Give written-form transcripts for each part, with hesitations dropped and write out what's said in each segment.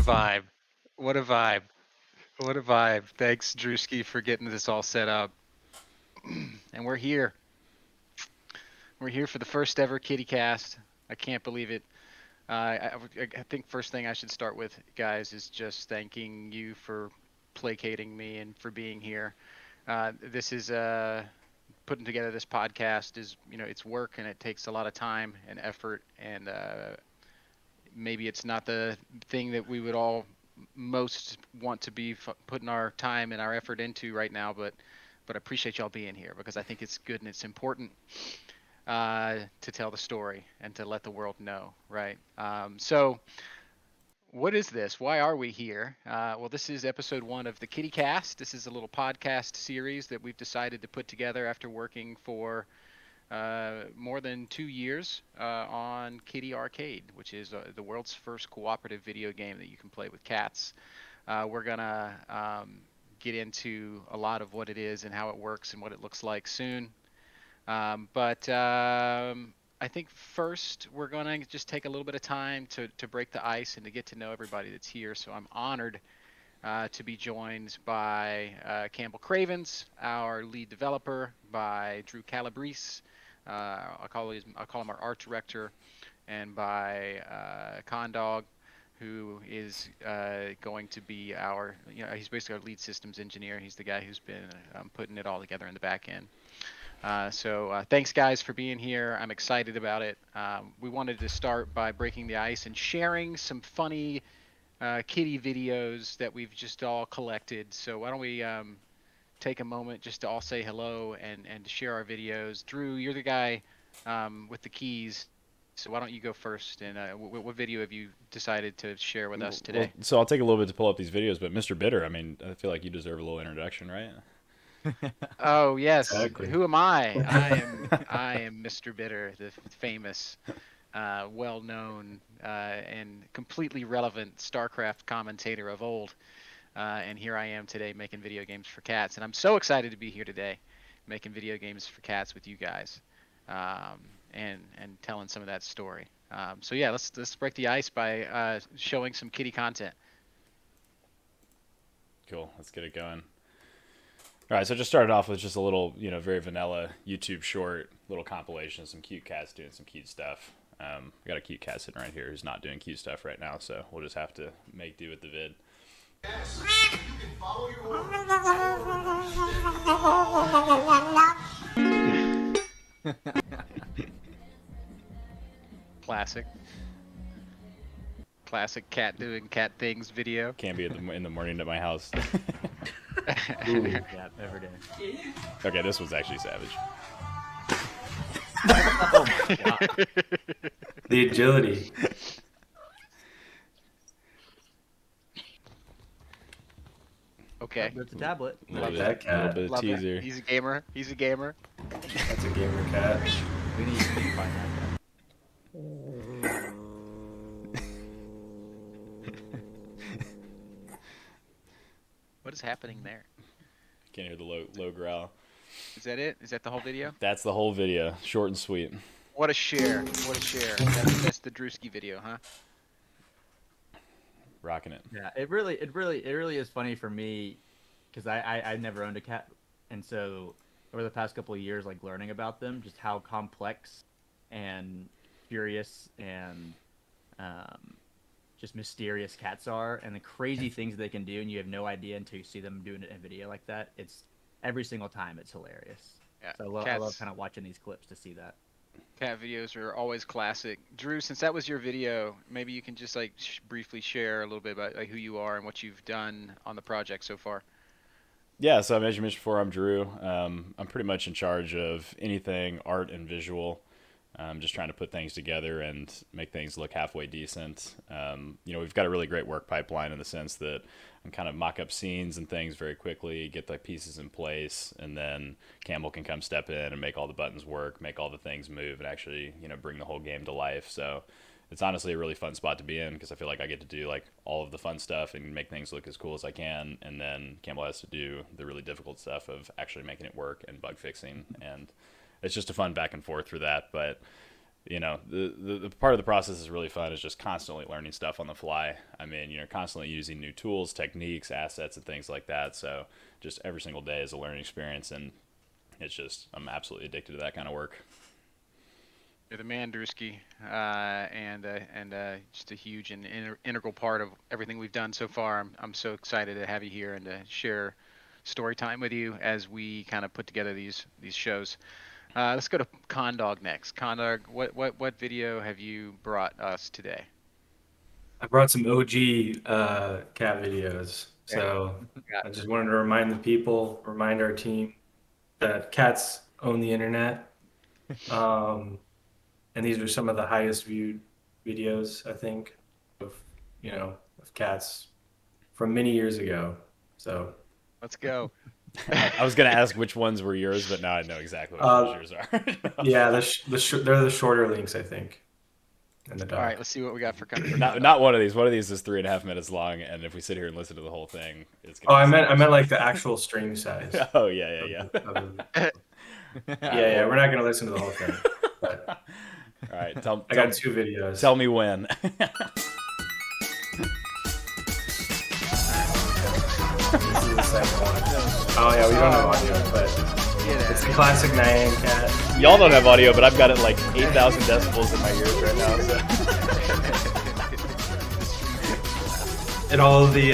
vibe. What a vibe. What a vibe. Thanks, Drewski, for getting this all set up. And we're here. We're here for the first ever Kitty Cast. I can't believe it. I think first thing I should start with, guys, is just thanking you for placating me and for being here. This is putting together this podcast is, it's work and it takes a lot of time and effort, and maybe it's not the thing that we would all most want to be putting our time and our effort into right now, but I appreciate y'all being here because I think it's good and it's important to tell the story and to let the world know, right? So, what is this? Why are we here? Well, this is episode one of the Kitty Cast. This is a little podcast series that we've decided to put together after working for more than 2 years on Kitty Arcade, which is the world's first cooperative video game that you can play with cats. We're gonna get into a lot of what it is and how it works and what it looks like soon. But I think first we're gonna just take a little bit of time to break the ice and to get to know everybody that's here. So I'm honored to be joined by Campbell Cravens, our lead developer, by Drew Calabrese, I'll call him our art director, and by Condog, who is going to be he's basically our lead systems engineer. He's the guy who's been putting it all together in the back end. So thanks, guys, for being here. I'm excited about it. We wanted to start by breaking the ice and sharing some funny kitty videos that we've just all collected. So why don't we take a moment just to all say hello and to share our videos. Drew, you're the guy with the keys. So why don't you go first? And what video have you decided to share with us Well, today? so I'll take a little bit to pull up these videos, but Mr. Bitter, I mean, I feel like you deserve a little introduction, right? Oh yes, Exactly. who am I? I am Mr. Bitter, the famous, well-known, and completely relevant StarCraft commentator of old. And here I am today making video games for cats, and I'm so excited to be here today, making video games for cats with you guys, um, and telling some of that story. So yeah, let's break the ice by showing some kitty content. Cool, let's get it going. All right, so I just started off with just a little, very vanilla YouTube short, little compilation of some cute cats doing some cute stuff. I got a cute cat sitting right here who's not doing cute stuff right now, so we'll just have to make do with the vid. Yes, you can follow your orders. Classic, classic cat doing cat things video. Can't be in the morning at my house. Yeah, every day. Okay, this was actually savage. Oh my god. The agility. Okay, There's a tablet. Little Love bit, that little cat. bit of love it. teaser. He's a gamer. He's a gamer. That's a gamer cat. We need to find that What is happening there? Can't hear the low growl. Is that it? Is that the whole video? That's the whole video, short and sweet. What a share! What a share! That's the Drewski video, huh? Rocking it. guy. Yeah, it really is funny for me because I never owned a cat, and so over the past couple of years, like learning about them, just how complex and curious and um, just mysterious cats are, and the crazy things they can do, and you have no idea until you see them doing it in a video like that. It's every single time it's hilarious. Yeah, So I love cats. kind of watching these clips to see that. Cat videos are always classic. Drew, since that was your video, maybe you can just like briefly share a little bit about like who you are and what you've done on the project so far. Yeah, so as you mentioned before, I'm Drew. I'm pretty much in charge of anything art and visual. Just trying to put things together and make things look halfway decent. We've got a really great work pipeline in the sense that I kind of mock up scenes and things very quickly, get the pieces in place, and then Campbell can come step in and make all the buttons work, make all the things move, and actually, bring the whole game to life. So it's honestly a really fun spot to be in because I feel like I get to do like all of the fun stuff and make things look as cool as I can, and then Campbell has to do the really difficult stuff of actually making it work and bug fixing, and it's just a fun back and forth for that. But you know, the part of the process is really fun is just constantly learning stuff on the fly. I mean, you know, constantly using new tools, techniques, assets, and things like that. So just every single day is a learning experience, and it's just, I'm absolutely addicted to that kind of work. You're the man, Drewski, and just a huge and integral part of everything we've done so far. I'm so excited to have you here and to share story time with you as we kind of put together these shows. Let's go to Condog next. Condog, what video have you brought us today? I brought some OG cat videos. So I just wanted to remind the people, remind our team that cats own the internet. And these are some of the highest viewed videos, I think, of cats from many years ago. So let's go. I was gonna ask which ones were yours, but now I know exactly what yours are. Yeah, they're the shorter links, I think. In the doc. All right, let's see what we got for coming. Not one of these. One of these is 3.5 minutes long, and if we sit here and listen to the whole thing, it's gonna. Oh, I meant like the actual stream size. Oh yeah. Yeah. We're not gonna listen to the whole thing. But all right, I got 2 videos. Tell me when. This is the second one. Oh yeah, we don't have audio, but it's the classic Nyan cat. Y'all don't have audio, but I've got it like 8,000 decibels in my ears right now. So. And all of the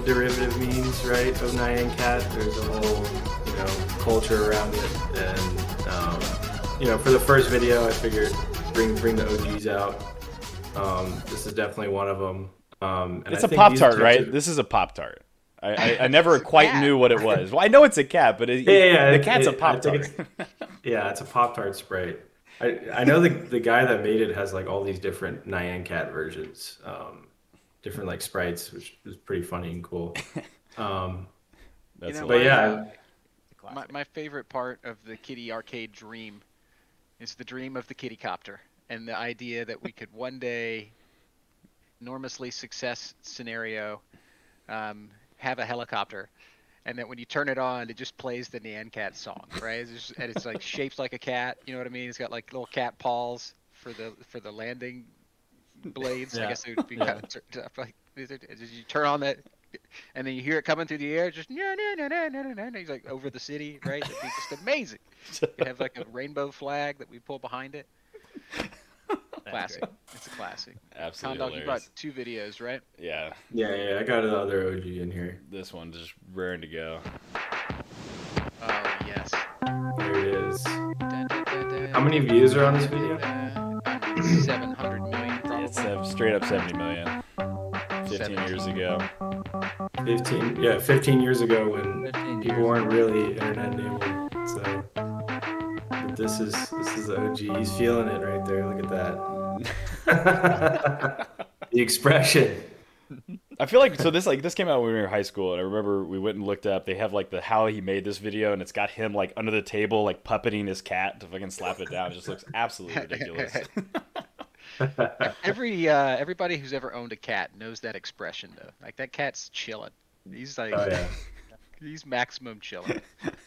derivative memes, right, of Nyan cat. There's a whole culture around it, and for the first video, I figured bring the OGs out. This is definitely one of them. It's a Pop-Tart, right? This is a Pop-Tart. I never quite knew what it was. Well, I know it's a cat, but the cat's a Pop-Tart. Yeah, it's a Pop-Tart Sprite. I know the guy that made it has like all these different Nyan cat versions, different like sprites, which is pretty funny and cool. But yeah. My favorite part of the kitty arcade dream is the dream of the kitty copter and the idea that we could one day, enormously success scenario, have a helicopter, and that when you turn it on, it just plays the Nyan Cat song, right? And it's like shaped like a cat. You know what I mean? It's got like little cat paws for the landing blades. Yeah. I guess it would be kind of like you turn on that, and then you hear it coming through the air, just he's like over the city, right? It'd be just amazing. You have like a rainbow flag that we pull behind it. Classic. It's a classic. Absolutely. Condog, you brought 2 videos, right? Yeah. Yeah. I got another OG in here. This one just raring to go. Oh yes. There it is. How many views are on this video? 700 million. Probably. It's straight up 70 million. 15 years ago. 15 years ago when people weren't really internet enabled. So but this is the OG. He's feeling it right there. Look at that. The expression. I feel like this came out when we were in high school, and I remember we went and looked up. They have like the how he made this video, and it's got him like under the table, like puppeting his cat to fucking slap it down. It just looks absolutely ridiculous. Everybody who's ever owned a cat knows that expression though. Like that cat's chilling. He's like, he's maximum chilling.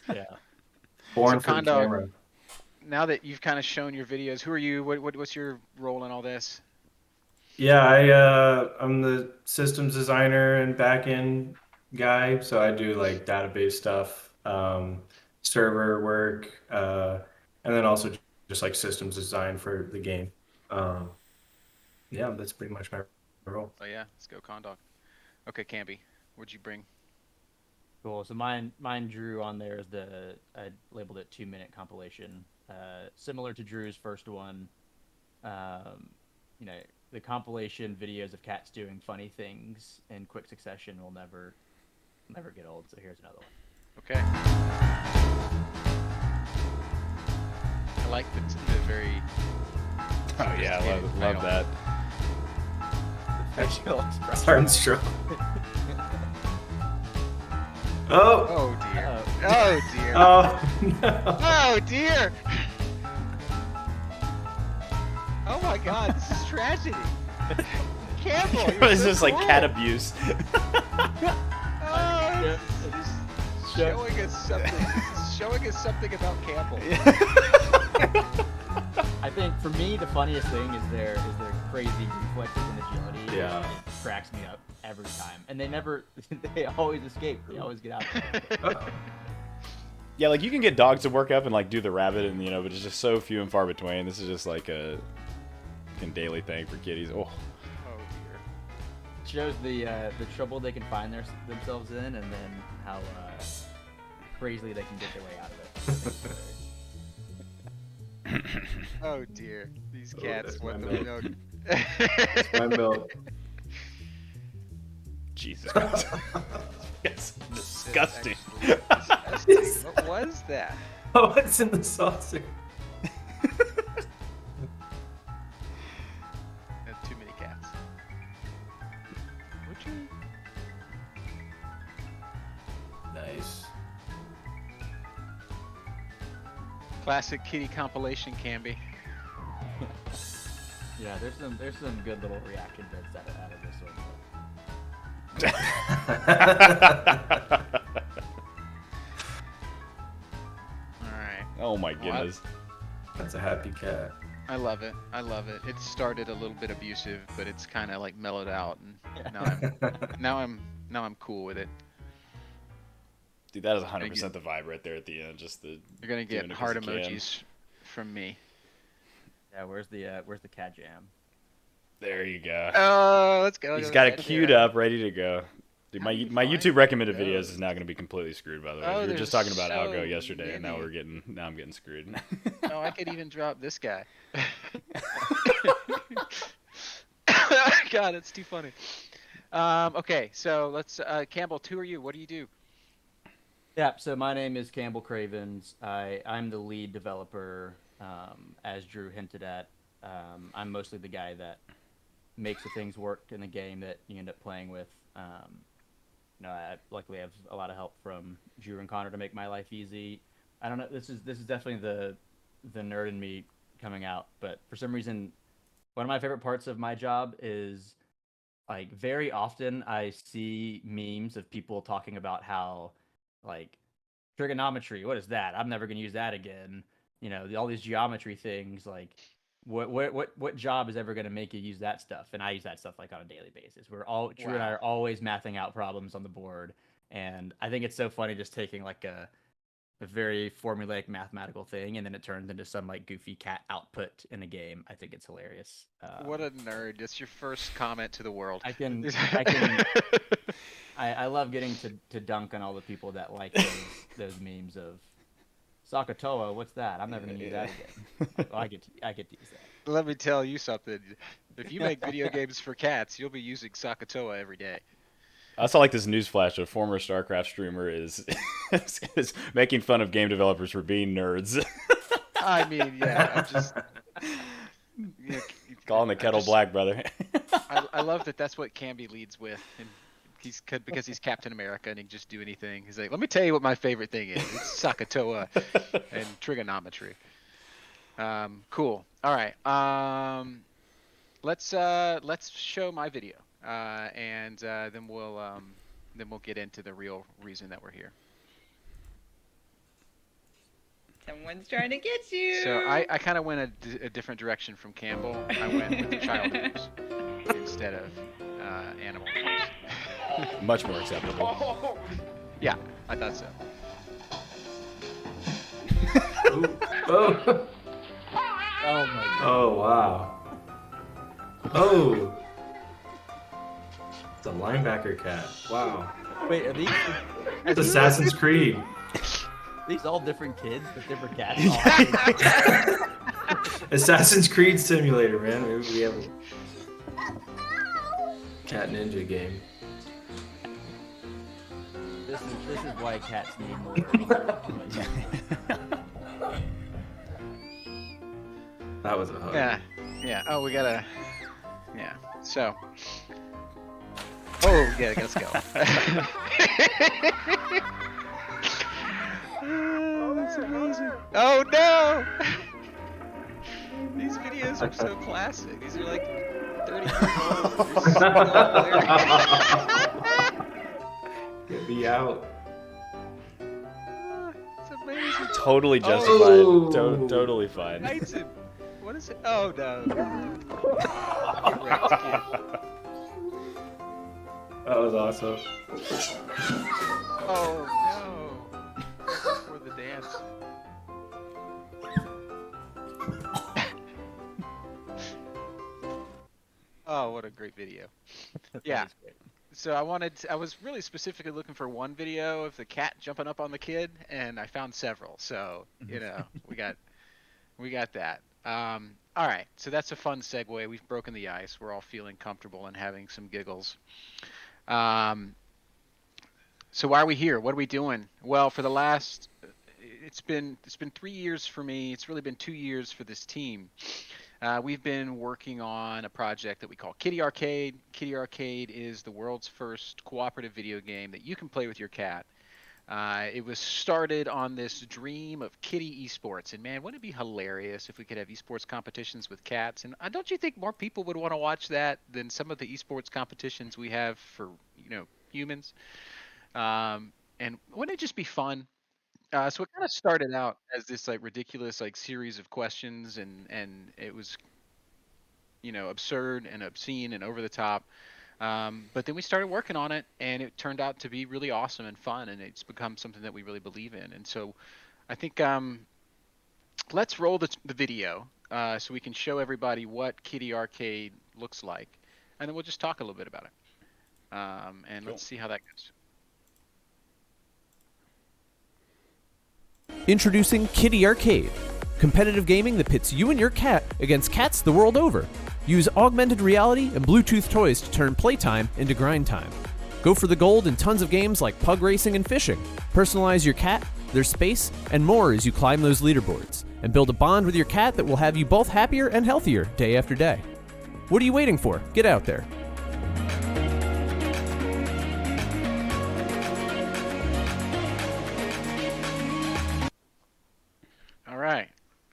Yeah. Born so for the camera. Now that you've kind of shown your videos, who are you? What's your role in all this? Yeah, I'm the systems designer and backend guy. So I do like database stuff, server work, and then also just like systems design for the game. Yeah, that's pretty much my role. Oh yeah, let's go Condog. Okay, Campy, what'd you bring? Cool. So mine Drew on there is I labeled it 2-minute compilation. Similar to Drew's first one. The compilation videos of cats doing funny things in quick succession will never get old. So here's another one. Okay. I like the very. Oh yeah, love that. Starting strong. Oh dear. Oh dear. Oh no. Oh dear. Oh my God, this is tragedy. Campbell, It's just like cat abuse. Oh, it's showing us something. It's showing us something about Campbell. I think for me the funniest thing is their crazy reflexes and agility. Yeah. It cracks me up every time, and they always escape. They always get out. Yeah, like you can get dogs to work up and like do the rabbit, and but it's just so few and far between. This is just like a fucking daily thing for kitties. Oh, Oh dear. Shows the trouble they can find themselves in, and then how crazily they can get their way out of it. Oh dear. These Oh, cats that's want my the milk. milk. My milk. Jesus Christ. It's disgusting. Actually disgusting. What was that? Oh, it's in the saucer. That's too many cats. Would you? Nice. Classic kitty compilation can be. Yeah, there's some good little reaction bits out of this one. Alright. Oh my goodness. That's a happy cat. I love it. I love it. It started a little bit abusive, but it's kind of like mellowed out, and now I'm cool with it. Dude, that is 100% the vibe right there at the end. Just the You're gonna doing get it 'cause heart you can. emojis from me. Yeah, where's the cat jam? There you go. Oh, let's go. He's got it queued up, ready to go. Dude, How do you my find YouTube recommended those? videos is now going to be completely screwed. By the way, Oh, we were there's just talking about so Algo yesterday, and now many. I'm getting screwed. Oh, I could even drop this guy. God, it's too funny. Okay, so let's Campbell, who are you? What do you do? Yeah, so my name is Campbell Cravens. I'm the lead developer, as Drew hinted at. I'm mostly the guy that makes the things work in the game that you end up playing with. I luckily have a lot of help from Drew and Connor to make my life easy. I don't know. This is definitely the nerd in me coming out, but for some reason, one of my favorite parts of my job is like very often I see memes of people talking about how like trigonometry, what is that? I'm never gonna use that again. All these geometry things. Like, what job is ever gonna make you use that stuff? And I use that stuff like on a daily basis. Drew and I are always mathing out problems on the board, and I think it's so funny just taking like a very formulaic mathematical thing, and then it turns into some like goofy cat output in a game. I think it's hilarious. What a nerd! That's your first comment to the world. I love getting to dunk on all the people that like those memes of Sakatoa. What's that? I'm never gonna use that again. Well, I get to use that. Let me tell you something. If you make video games for cats, you'll be using Sakatoa every day. I also like this news flash. A former StarCraft streamer is making fun of game developers for being nerds. I mean, yeah, I'm just Calling the kettle black, brother. I love that. That's what Camby leads with, and because he's Captain America and he can just do anything. He's like, let me tell you what my favorite thing is. It's Sakatoa and trigonometry. Cool. All right. Let's show my video, and then we'll get into the real reason that we're here. Someone's trying to get you. So I kind of went a different direction from Campbell. I went with the child abuse instead of animal abuse. Much more acceptable. Yeah, I thought so. Oh. Oh my god. Oh, wow. Oh. It's a linebacker cat. Wow. Wait, are these It's Assassin's Creed. these all different kids with different cats? Assassin's Creed Simulator, man. Maybe we have a cat ninja game. This is why cats need more. That was a hug. Yeah. Oh, we gotta. Yeah. So. Oh, yeah. Let's go. Oh, that's amazing. Oh no! These videos are so classic. These are like 30 years old. They're so hilarious. Get me out. It's amazing. Totally justified. Oh. Totally fine. Bites him. What is it? Oh no. Get wrecked, kid. That was awesome. Oh no. For the dance. Oh, what a great video. That Yeah. is great. So I was really specifically looking for one video of the cat jumping up on the kid, and I found several. So, we got that. All right. So that's a fun segue. We've broken the ice. We're all feeling comfortable and having some giggles. Um, so why are we here? What are we doing? Well, for the last, it's been 3 years for me. It's really been 2 years for this team. We've been working on a project that we call Kitty Arcade. Kitty Arcade is the world's first cooperative video game that you can play with your cat. It was started on this dream of kitty esports, and man, wouldn't it be hilarious if we could have esports competitions with cats? And don't you think more people would want to watch that than some of the esports competitions we have for humans? And wouldn't it just be fun? So it kind of started out as this like ridiculous like series of questions, and it was absurd and obscene and over the top. But then we started working on it, and it turned out to be really awesome and fun, and it's become something that we really believe in. And so I think let's roll the video so we can show everybody what Kitty Arcade looks like, and then we'll just talk a little bit about it. And let's see how that goes. Introducing Kitty Arcade, competitive gaming that pits you and your cat against cats the world over. Use augmented reality and Bluetooth toys to turn playtime into grind time. Go for the gold in tons of games like pug racing and fishing. Personalize your cat, their space, and more as you climb those leaderboards. And build a bond with your cat that will have you both happier and healthier day after day. What are you waiting for? Get out there. All right,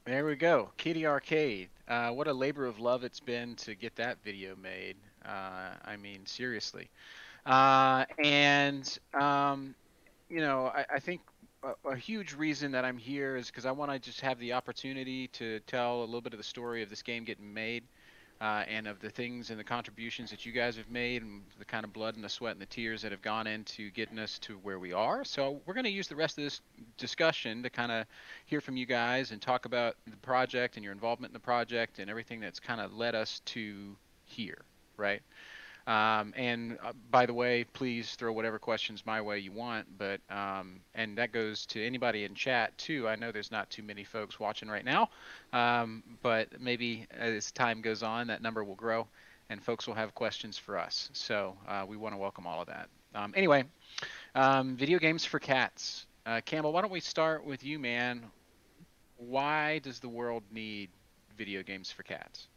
there we go. Kitty Arcade. What a labor of love it's been to get that video made. I mean, seriously. I think a huge reason that I'm here is because I want to just have the opportunity to tell a little bit of the story of this game getting made, and of the things and the contributions that you guys have made, and the kind of blood and the sweat and the tears that have gone into getting us to where we are. So we're going to use the rest of this discussion to kind of hear from you guys and talk about the project and your involvement in the project and everything that's kind of led us to here, right? By the way, please throw whatever questions my way you want, but and that goes to anybody in chat too. I know there's not too many folks watching right now, but maybe as time goes on, that number will grow and folks will have questions for us. So we want to welcome all of that. Anyway, video games for cats. Campbell, why don't we start with you, man? Why does the world need video games for cats?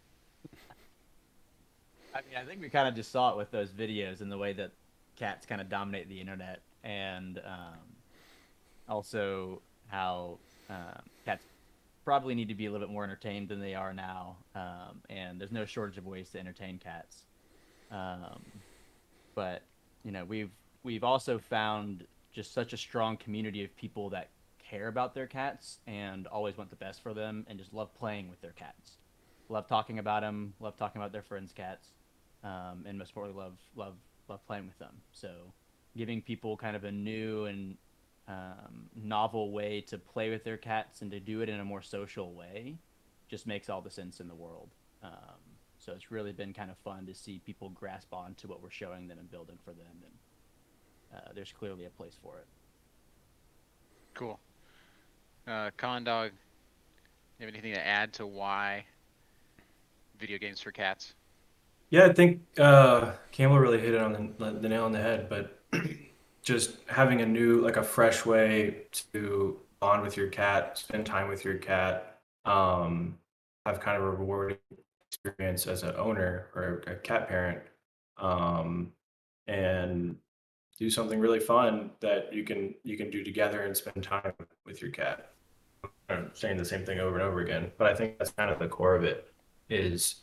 I mean, I think we kind of just saw it with those videos and the way that cats kind of dominate the internet, and also how cats probably need to be a little bit more entertained than they are now, and there's no shortage of ways to entertain cats. But we've also found just such a strong community of people that care about their cats and always want the best for them and just love playing with their cats, love talking about them, love talking about their friends' cats. And most importantly, love playing with them. So, giving people kind of a new and novel way to play with their cats and to do it in a more social way just makes all the sense in the world. So it's really been kind of fun to see people grasp on to what we're showing them and building for them, and there's clearly a place for it. Cool. Condog, you have anything to add to why video games for cats? Yeah, I think Campbell really hit it on the nail on the head, but just having a fresh way to bond with your cat, spend time with your cat, have kind of a rewarding experience as an owner or a cat parent, and do something really fun that you can do together and spend time with your cat. I'm saying the same thing over and over again, but I think that's kind of the core of it, is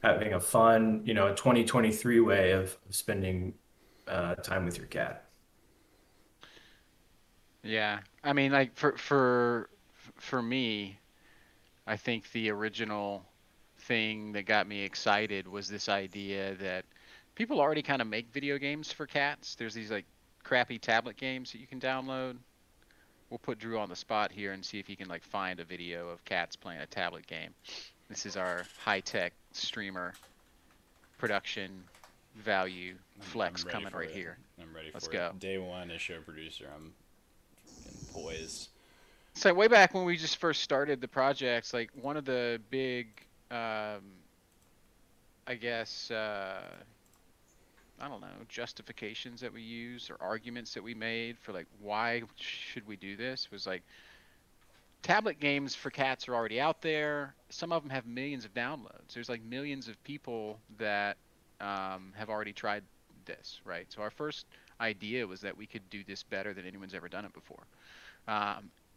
having a fun, a 2023 way of spending time with your cat. Yeah, I mean, like for me, I think the original thing that got me excited was this idea that people already kind of make video games for cats. There's these like crappy tablet games that you can download. We'll put Drew on the spot here and see if he can like find a video of cats playing a tablet game. This is our high-tech streamer production value flex I'm ready coming for right it. here. I'm ready Let's for go. it. Day one as show producer, I'm poised. So way back when we just first started the projects, like one of the big, I guess, I don't know, justifications that we use or arguments that we made for like why should we do this was like tablet games for cats are already out there. Some of them have millions of downloads. There's like millions of people that have already tried this, right? So our first idea was that we could do this better than anyone's ever done it before,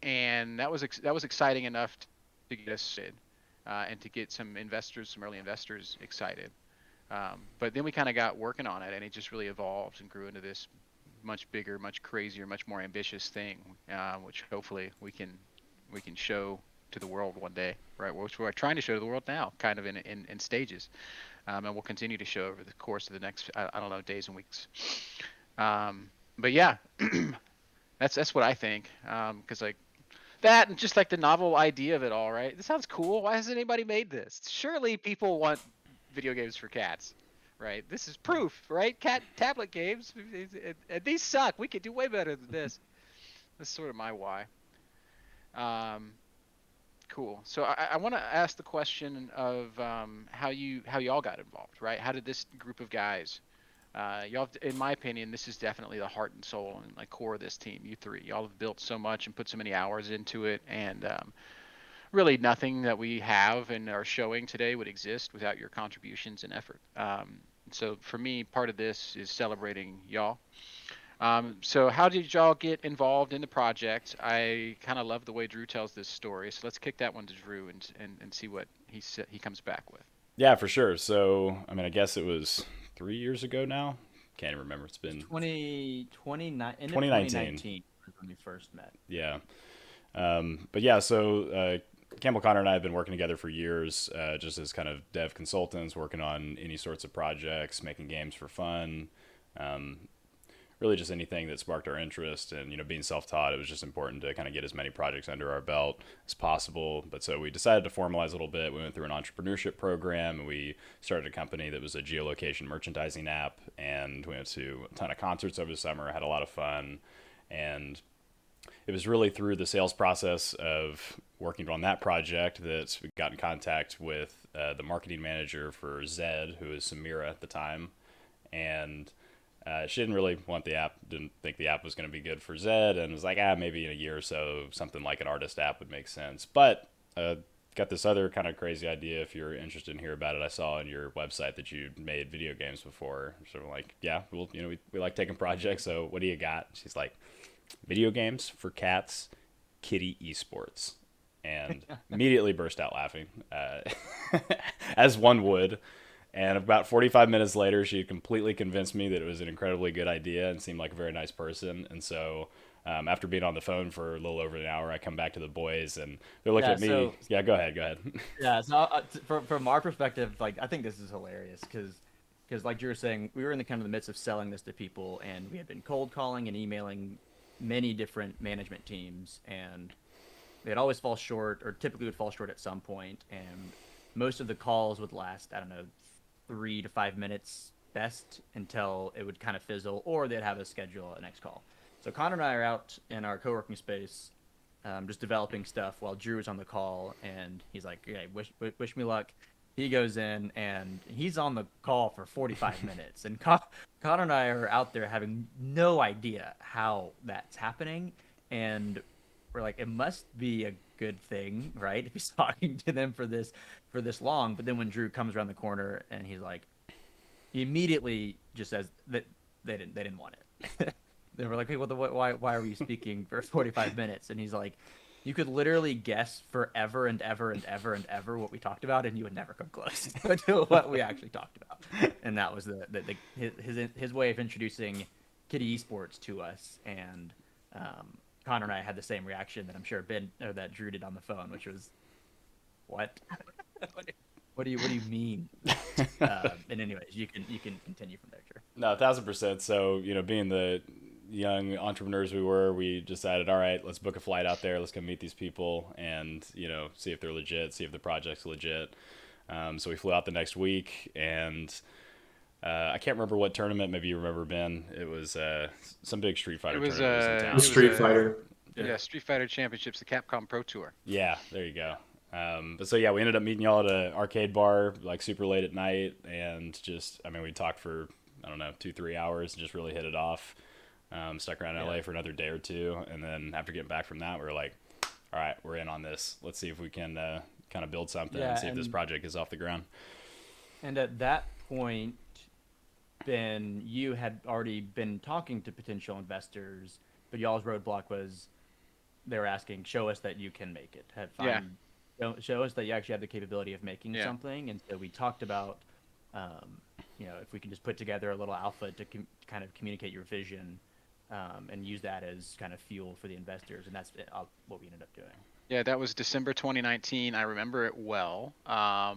and that was exciting enough to get us started, and to get some investors, some early investors excited. But then we kind of got working on it, and it just really evolved and grew into this much bigger, much crazier, much more ambitious thing, which hopefully we can show to the world one day, right? Which we're trying to show to the world now, kind of in stages, and we'll continue to show over the course of the next, I don't know, days and weeks. But yeah, that's what I think, because like that and just like the novel idea of it all, right? This sounds cool. Why hasn't anybody made this? Surely people want video games for cats, right? This is proof, right? Cat tablet games, and these suck. We could do way better than this. That's sort of my why. Um, cool. So I want to ask the question of how y'all got involved, right? How did this group of guys, y'all, in my opinion, this is definitely the heart and soul and like core of this team. You three, y'all have built so much and put so many hours into it, and really nothing that we have and are showing today would exist without your contributions and effort. So for me, part of this is celebrating y'all. So how did y'all get involved in the project? I kind of love the way Drew tells this story. So let's kick that one to Drew and see what he comes back with. Yeah, for sure. So, I mean, I guess it was 3 years ago now. Can't even remember. It's been 2019 was when we first met. Yeah. But yeah, so Campbell Connor and I have been working together for years, just as kind of dev consultants, working on any sorts of projects, making games for fun. Really just anything that sparked our interest, and being self-taught, it was just important to kind of get as many projects under our belt as possible. But so we decided to formalize a little bit. We went through an entrepreneurship program, and we started a company that was a geolocation merchandising app, and we went to a ton of concerts over the summer, had a lot of fun. And it was really through the sales process of working on that project that we got in contact with the marketing manager for Zed, who was Samira at the time. And she didn't really want the app, didn't think the app was going to be good for Zed, and was like, maybe in a year or so, something like an artist app would make sense. But got this other kind of crazy idea. If you're interested in hear about it, I saw on your website that you made video games before. So I'm like, yeah, well, we like taking projects. So what do you got? She's like, video games for cats, kitty esports. And immediately burst out laughing, as one would. And about 45 minutes later, she completely convinced me that it was an incredibly good idea and seemed like a very nice person. And so after being on the phone for a little over an hour, I come back to the boys, and they're looking at me. So, yeah, go ahead. Yeah, so from our perspective, like, I think this is hilarious because like you were saying, we were in the kind of the midst of selling this to people, and we had been cold calling and emailing many different management teams, and they'd always fall short, or typically would fall short at some point, and most of the calls would last, I don't know, 3 to 5 minutes best, until it would kind of fizzle, or they'd have us schedule a next call. So Connor and I are out in our co-working space, just developing stuff while Drew is on the call, and he's like, "Okay, wish me luck." He goes in, and he's on the call for 45 minutes, and Connor and I are out there having no idea how that's happening, and we're like, it must be a good thing, right? If he's talking to them for this long. But then when Drew comes around the corner, and he immediately just says that they didn't want it. They were like, "Hey, why are we speaking for 45 minutes?" And he's like, "You could literally guess forever and ever and ever and ever what we talked about, and you would never come close to what we actually talked about." And that was his way of introducing Kitty Esports to us. And Connor and I had the same reaction that I'm sure that Drew did on the phone, which was what? What do you mean? And anyways, you can continue from there, sure. No, 1,000%. So, being the young entrepreneurs we were, we decided, all right, let's book a flight out there. Let's go meet these people and, see if they're legit, see if the project's legit. So we flew out the next week, and I can't remember what tournament. Maybe you remember, Ben. It was some big Street Fighter It was, tournament in it town. was, Street Fighter. Yeah, Street Fighter Championships, the Capcom Pro Tour. Yeah, there you go. But so yeah, we ended up meeting y'all at an arcade bar like super late at night, and we talked for I don't know 2-3 hours and just really hit it off. Stuck around LA for another day or two, and then after getting back from that, we were like, all right, we're in on this. Let's see if we can kind of build something and see if this project is off the ground. And at that point, Ben, you had already been talking to potential investors, but y'all's roadblock was they were asking, show us that you can make it. Show us that you actually have the capability of making something. And so we talked about, if we can just put together a little alpha to kind of communicate your vision and use that as kind of fuel for the investors. And that's what we ended up doing. Yeah, that was December 2019. I remember it well. I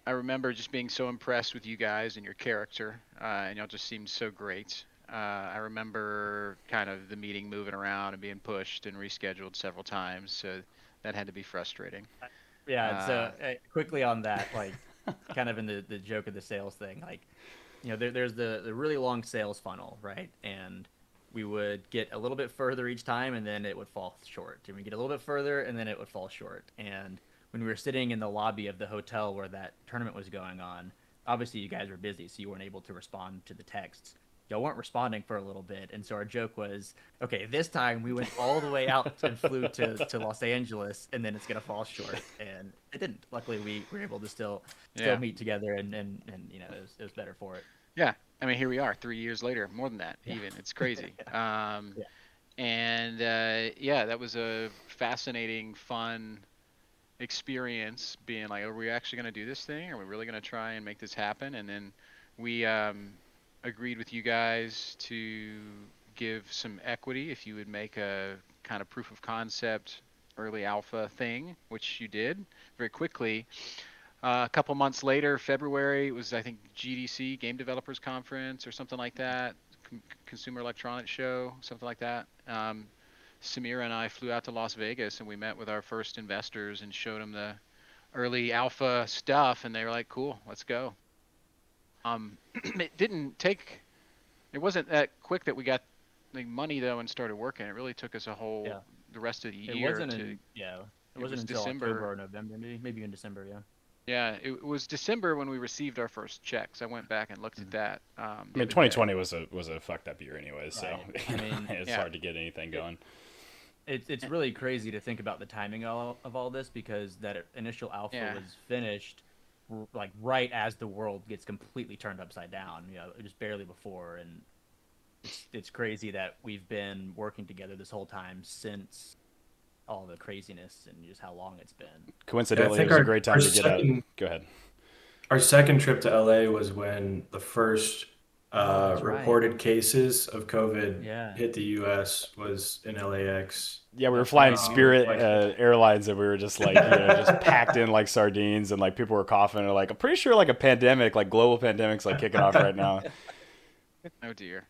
remember just being so impressed with you guys and your character, and y'all just seemed so great. I remember kind of the meeting moving around and being pushed and rescheduled several times, so that had to be frustrating. Yeah, so quickly on that, like, kind of in the joke of the sales thing, like, there's the really long sales funnel, right? And we would get a little bit further each time, and then it would fall short. And we get a little bit further, and then it would fall short. And when we were sitting in the lobby of the hotel where that tournament was going on, obviously you guys were busy, so you weren't able to respond to the texts. Y'all weren't responding for a little bit, and so our joke was, okay, this time we went all the way out and flew to Los Angeles, and then it's gonna fall short, and it didn't. Luckily, we were able to still meet together, and it was better for it. Yeah, I mean, here we are 3 years later, more than that even. It's crazy. And that was a fascinating, fun experience being like, are we actually going to do this thing? Are we really going to try and make this happen? And then we agreed with you guys to give some equity if you would make a kind of proof of concept early alpha thing, which you did very quickly. A couple months later, February, it was, I think, GDC, Game Developers Conference or something like that, Consumer Electronics Show, something like that. Samira and I flew out to Las Vegas, and we met with our first investors and showed them the early alpha stuff, and they were like, cool, let's go. It wasn't that quick that we got the money, though, and started working. It really took us the rest of the year. It wasn't until December. October or November, maybe in December, yeah. Yeah, it was December when we received our first checks. I went back and looked at that. 2020 was a fucked up year anyway, so right. I mean, it's hard to get anything going. It's really crazy to think about the timing of all this, because that initial alpha was finished like right as the world gets completely turned upside down, just barely before, and it's crazy that we've been working together this whole time since all the craziness and just how long it's been. Coincidentally, it was a great time to get out. Go ahead. Our second trip to LA was when the first reported right. cases of COVID hit the US was in LAX. Yeah, we were flying Spirit Airlines, and we were just like, just packed in like sardines, and like people were coughing, and like, I'm pretty sure like a pandemic, like global pandemic's like kicking off right now. Oh dear.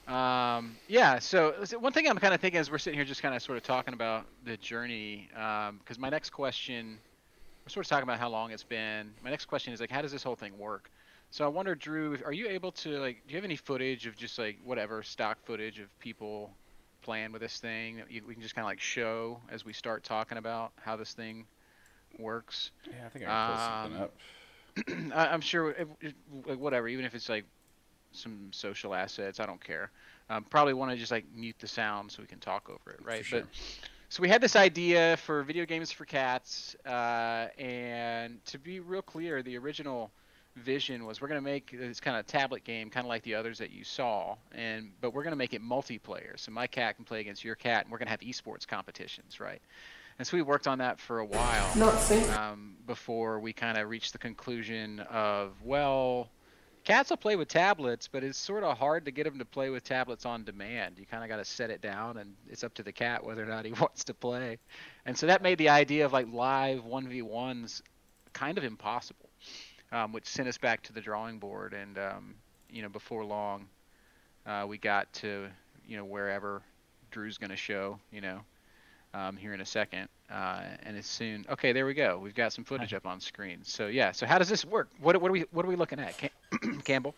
So one thing I'm kind of thinking as we're sitting here just kind of sort of talking about the journey, because my next question, we're sort of talking about how long it's been. My next question is like, how does this whole thing work? So I wonder, Drew, are you able to, like, do you have any footage of just like whatever stock footage of people playing with this thing that we can just kind of like show as we start talking about how this thing works? Yeah, I think I can pull something up. I'm sure, whatever, even if it's like some social assets, I don't care. Probably want to just like mute the sound so we can talk over it, right? Sure. But so we had this idea for Video Games for Cats, and to be real clear, the original vision was we're going to make this kind of tablet game, kind of like the others that you saw, but we're going to make it multiplayer. So my cat can play against your cat, and we're going to have esports competitions, right? And so we worked on that for a while before we kind of reached the conclusion of, well, cats will play with tablets, but it's sort of hard to get them to play with tablets on demand. You kind of got to set it down, and it's up to the cat whether or not he wants to play. And so that made the idea of like live 1v1s kind of impossible, which sent us back to the drawing board. And before long, we got to wherever Drew's going to show, here in a second. And as soon, okay, there we go. We've got some footage up on screen. So yeah, so how does this work? What are we looking at, Campbell?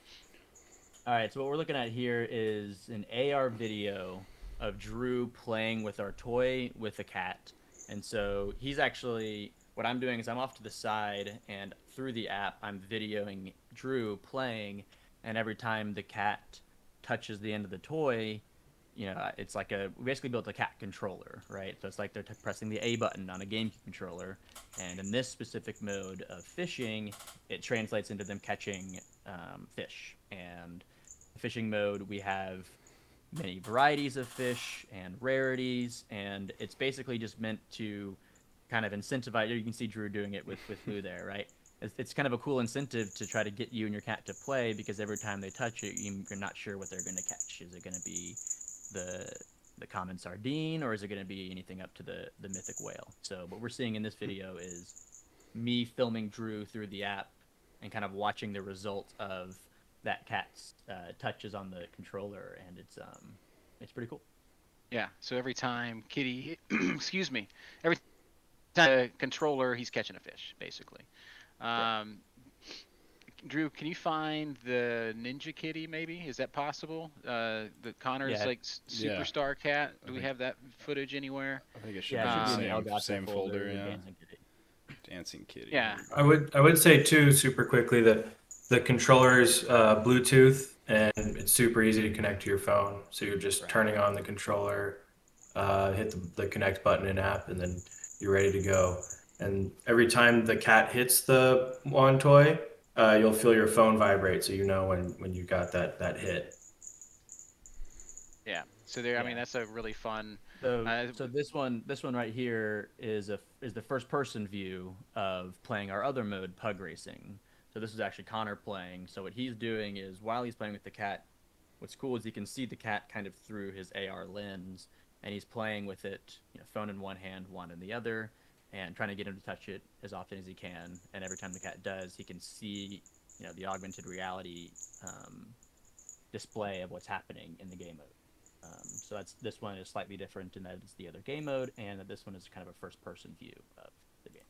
All right, so what we're looking at here is an AR video of Drew playing with our toy with a cat. And so he's actually, what I'm doing is I'm off to the side, and through the app, I'm videoing Drew playing, and every time the cat touches the end of the toy, it's like we basically built a cat controller, right? So it's like they're pressing the A button on a GameCube controller, and in this specific mode of fishing, it translates into them catching fish. And fishing mode, we have many varieties of fish and rarities, and it's basically just meant to kind of incentivize. You can see Drew doing it with Lou there, right? It's kind of a cool incentive to try to get you and your cat to play, because every time they touch it, you're not sure what they're going to catch. Is it going to be the common sardine, or is it going to be anything up to the mythic whale? So what we're seeing in this video is me filming Drew through the app and kind of watching the result of that cat's touches on the controller, and it's pretty cool. Yeah. So every time Kitty, excuse me, every time the controller, he's catching a fish, basically. Drew, can you find the Ninja Kitty? Maybe, is that possible? The Connor's like superstar cat. Do we have that footage anywhere? I think it should be in in the same folder. Yeah. Dancing Kitty. Dancing Kitty. Yeah. I would say too, super quickly, that the controller's Bluetooth, and it's super easy to connect to your phone. So you're just turning on the controller, hit the connect button in app, and then you're ready to go. And every time the cat hits the wand toy, you'll feel your phone vibrate, so you know when you got that hit. Yeah. So there, I mean, that's a really fun. So this one right here is the first person view of playing our other mode, Pug Racing. So this is actually Connor playing. So what he's doing is, while he's playing with the cat, what's cool is he can see the cat kind of through his AR lens, and he's playing with it, phone in one hand, wand in the other, and trying to get him to touch it as often as he can. And every time the cat does, he can see, the augmented reality display of what's happening in the game mode. So this one is slightly different in that it's the other game mode, and that this one is kind of a first-person view of the game.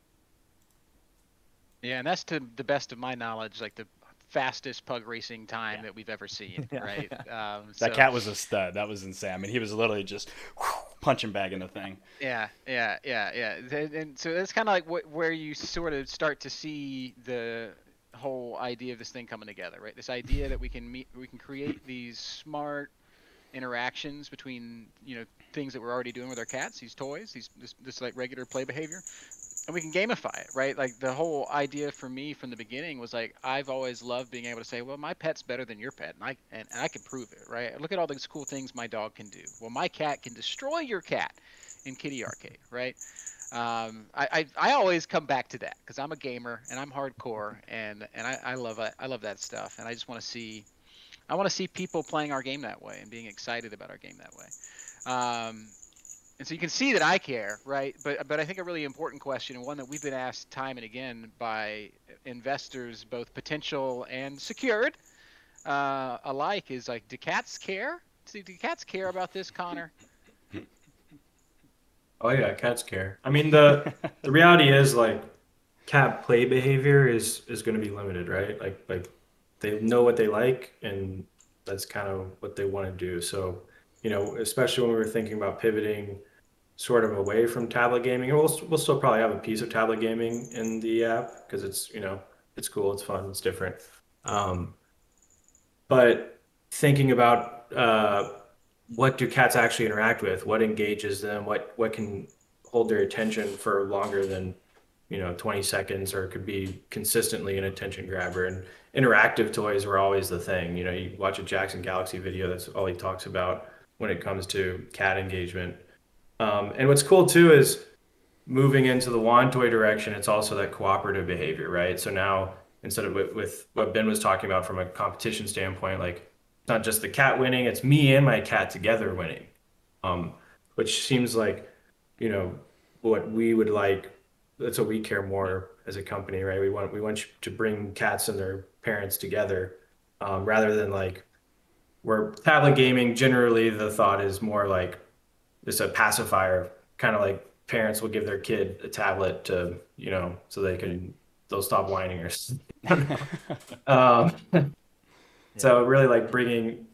Yeah, and that's, to the best of my knowledge, like the fastest pug racing time that we've ever seen, right? That cat was a stud. That was insane. I mean, he was literally just punching bagging the thing. Yeah. And so that's kind of like where you sort of start to see the whole idea of this thing coming together, right? This idea that we can create these smart interactions between things that we're already doing with our cats, these toys, this like regular play behavior, and we can gamify it, right? Like the whole idea for me from the beginning was like, I've always loved being able to say, well, my pet's better than your pet, and I can prove it, right? Look at all these cool things my dog can do. Well, my cat can destroy your cat in Kitty Arcade, right? I always come back to that because I'm a gamer and I'm hardcore, and I love it. I love that stuff, and I just want to see. I want to see people playing our game that way and being excited about our game that way. And so you can see that I care, right? But I think a really important question, and one that we've been asked time and again by investors, both potential and secured alike, is like, do cats care? Do cats care about this, Connor? Oh yeah, cats care. I mean, the reality is, like, cat play behavior is going to be limited, right? Like they know what they like, and that's kind of what they want to do. So, especially when we were thinking about pivoting sort of away from tablet gaming, and we'll still probably have a piece of tablet gaming in the app because it's it's cool, it's fun, it's different. But thinking about what do cats actually interact with, what engages them, what can hold their attention for longer than 20 seconds, or it could be consistently an attention grabber. And interactive toys were always the thing. You watch a Jackson Galaxy video, that's all he talks about when it comes to cat engagement. And what's cool too is moving into the wand toy direction, it's also that cooperative behavior, right? So now instead of with what Ben was talking about from a competition standpoint, like it's not just the cat winning, it's me and my cat together winning. Um, which seems like, you know, what we would like. That's what we care more as a company, right? We want you to bring cats and their parents together, rather than like where tablet gaming generally the thought is more like it's a pacifier, kind of like parents will give their kid a tablet to, so they'll stop whining or something. um, so really like bringing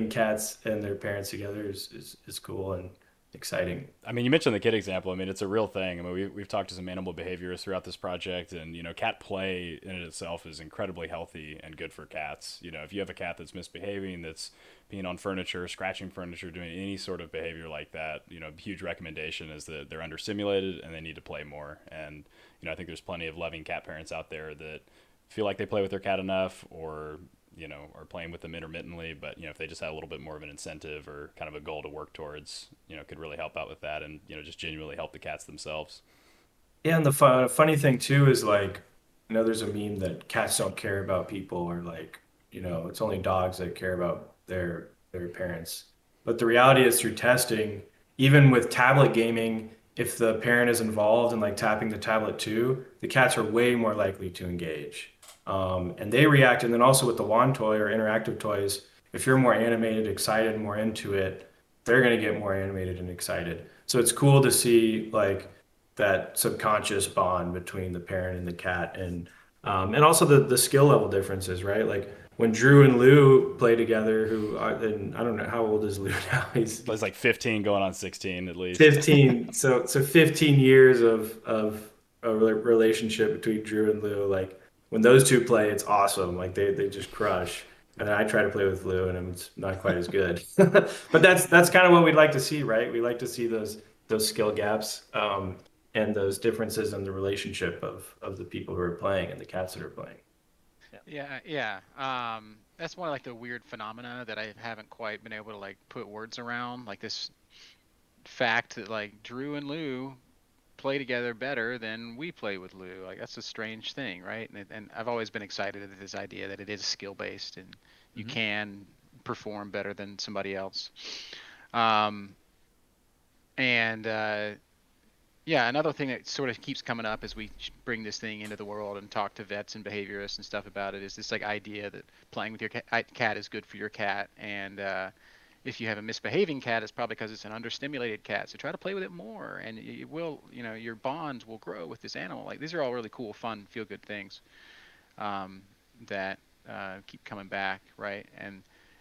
cats and their parents together is cool and exciting. I mean, you mentioned the kid example. I mean, it's a real thing. I mean, we've talked to some animal behaviorists throughout this project, and cat play in it itself is incredibly healthy and good for cats. If you have a cat that's misbehaving, that's peeing on furniture, scratching furniture, doing any sort of behavior like that, a huge recommendation is that they're understimulated and they need to play more. And I think there's plenty of loving cat parents out there that feel like they play with their cat enough, or are playing with them intermittently, but if they just had a little bit more of an incentive or kind of a goal to work towards, could really help out with that, and just genuinely help the cats themselves. Yeah, and the funny thing too is like, there's a meme that cats don't care about people, or like, it's only dogs that care about their parents. But the reality is, through testing, even with tablet gaming, if the parent is involved in like tapping the tablet too, the cats are way more likely to engage. And they react. And then also with the wand toy or interactive toys, if you're more animated, excited, more into it, they're going to get more animated and excited. So it's cool to see like that subconscious bond between the parent and the cat, and also the skill level differences, right? Like when Drew and Lou play together, and I don't know how old is Lou now. He's It's like 15 going on 16 at least. 15. So 15 years of a relationship between Drew and Lou. Like when those two play, it's awesome. Like they just crush. And then I try to play with Lou, and it's not quite as good. But that's kind of what we'd like to see, right? We like to see those skill gaps, and those differences in the relationship of the people who are playing and the cats that are playing. Yeah. That's one of like the weird phenomena that I haven't quite been able to like put words around. Like this fact that like Drew and Lou play together better than we play with Lou. Like that's a strange thing, right? And I've always been excited at this idea that it is skill based and you can perform better than somebody else. And yeah, another thing that sort of keeps coming up as we bring this thing into the world and talk to vets and behaviorists and stuff about it is this like idea that playing with your cat is good for your cat, and if you have a misbehaving cat, it's probably because it's an understimulated cat. So try to play with it more, and it will, your bonds will grow with this animal. Like these are all really cool, fun, feel-good things that keep coming back, right?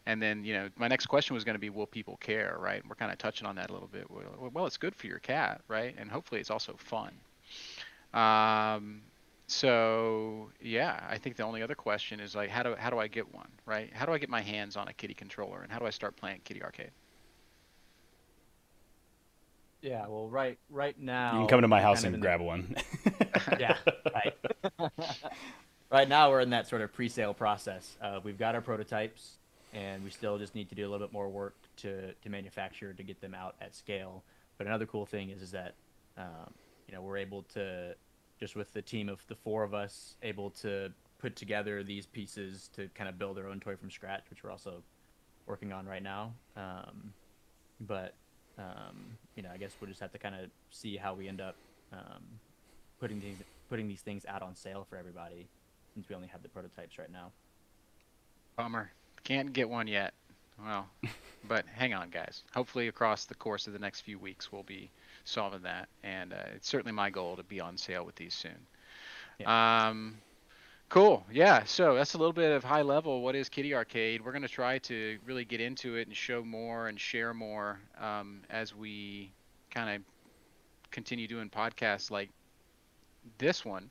And then, my next question was going to be, will people care, right? And we're kind of touching on that a little bit. Well, it's good for your cat, right? And hopefully it's also fun. So yeah, I think the only other question is like, how do I get one, right? How do I get my hands on a kitty controller, and how do I start playing Kitty Arcade? Yeah, well, right now You can come to my we're house kind of and in grab one. yeah, right. Right now we're in that sort of pre-sale process. We've got our prototypes, and we still just need to do a little bit more work to manufacture to get them out at scale. But another cool thing is that we're able to, just with the team of the four of us, able to put together these pieces to kind of build our own toy from scratch, which we're also working on right now. But I guess we'll just have to kind of see how we end up putting these things out on sale for everybody, since we only have the prototypes right now. Bummer. Can't get one yet. Well, but hang on, guys. Hopefully across the course of the next few weeks, we'll be solving that. And it's certainly my goal to be on sale with these soon. Yeah. Cool. Yeah. So that's a little bit of high level. What is Kitty Arcade? We're going to try to really get into it and show more and share more as we kind of continue doing podcasts like this one.